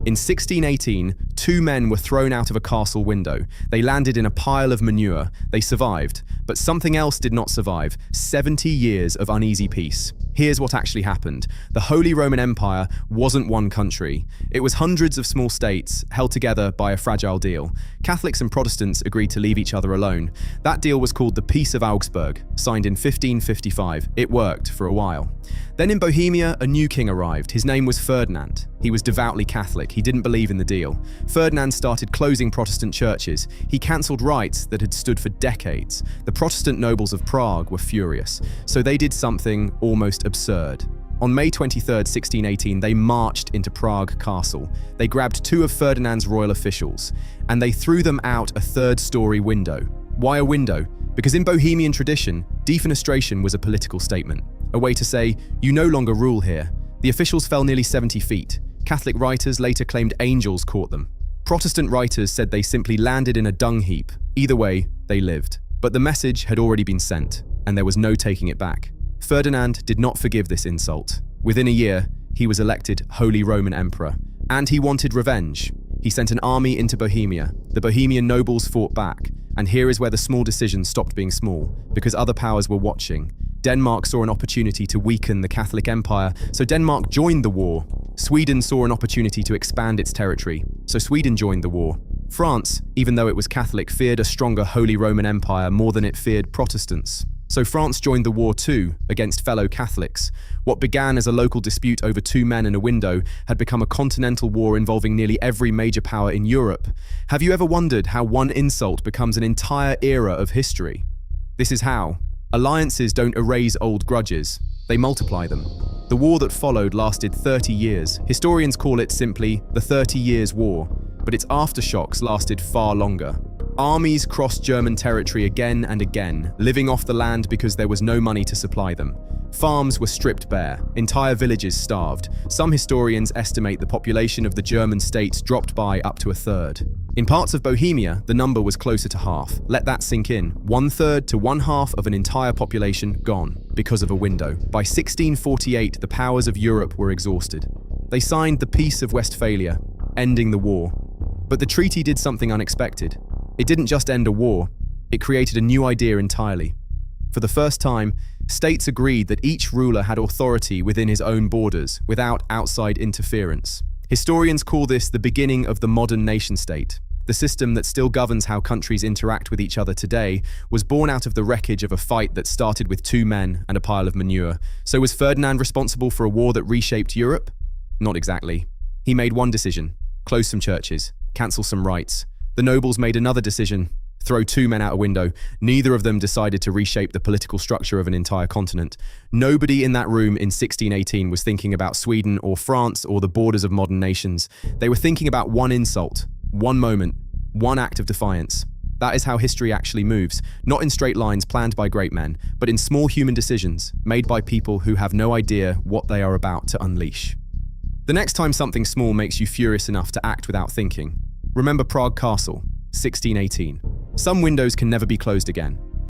In 1618, two men were thrown out of a castle window. They landed in a pile of manure. They survived, but something else did not survive: 70 years of uneasy peace. Here's what actually happened. The Holy Roman Empire wasn't one country. It was hundreds of small states held together by a fragile deal. Catholics and Protestants agreed to leave each other alone. That deal was called the Peace of Augsburg, signed in 1555. It worked for a while. Then in Bohemia, a new king arrived. His name was Ferdinand. He was devoutly Catholic. He didn't believe in the deal. Ferdinand started closing Protestant churches. He cancelled rites that had stood for decades. The Protestant nobles of Prague were furious, so they did something almost absurd. On May 23, 1618, they marched into Prague Castle. They grabbed two of Ferdinand's royal officials, and they threw them out a third-story window. Why a window? Because in Bohemian tradition, defenestration was a political statement, a way to say, you no longer rule here. The officials fell nearly 70 feet. Catholic writers later claimed angels caught them. Protestant writers said they simply landed in a dung heap. Either way, they lived. But the message had already been sent, and there was no taking it back. Ferdinand did not forgive this insult. Within a year, he was elected Holy Roman Emperor, and he wanted revenge. He sent an army into Bohemia. The Bohemian nobles fought back, and here is where the small decisions stopped being small, because other powers were watching. Denmark saw an opportunity to weaken the Catholic Empire, so Denmark joined the war. Sweden saw an opportunity to expand its territory, so Sweden joined the war. France, even though it was Catholic, feared a stronger Holy Roman Empire more than it feared Protestants. So France joined the war too, against fellow Catholics. What began as a local dispute over two men and a window had become a continental war involving nearly every major power in Europe. Have you ever wondered how one insult becomes an entire era of history? This is how. Alliances don't erase old grudges, they multiply them. The war that followed lasted 30 years. Historians call it simply the 30 Years' War, but its aftershocks lasted far longer. Armies crossed German territory again and again, living off the land because there was no money to supply them. Farms were stripped bare, entire villages starved. Some historians estimate the population of the German states dropped by up to a third. In parts of Bohemia, the number was closer to half. Let that sink in. 1/3 to 1/2 of an entire population gone because of a window. By 1648, the powers of Europe were exhausted. They signed the Peace of Westphalia, ending the war. But the treaty did something unexpected. It didn't just end a war, it created a new idea entirely. For the first time, states agreed that each ruler had authority within his own borders, without outside interference. Historians call this the beginning of the modern nation-state. The system that still governs how countries interact with each other today was born out of the wreckage of a fight that started with two men and a pile of manure. So was Ferdinand responsible for a war that reshaped Europe? Not exactly. He made one decision: close some churches, cancel some rites. The nobles made another decision: throw two men out a window. Neither of them decided to reshape the political structure of an entire continent. Nobody in that room in 1618 was thinking about Sweden or France or the borders of modern nations. They were thinking about one insult, one moment, one act of defiance. That is how history actually moves, not in straight lines planned by great men, but in small human decisions made by people who have no idea what they are about to unleash. The next time something small makes you furious enough to act without thinking, remember Prague Castle, 1618. Some windows can never be closed again.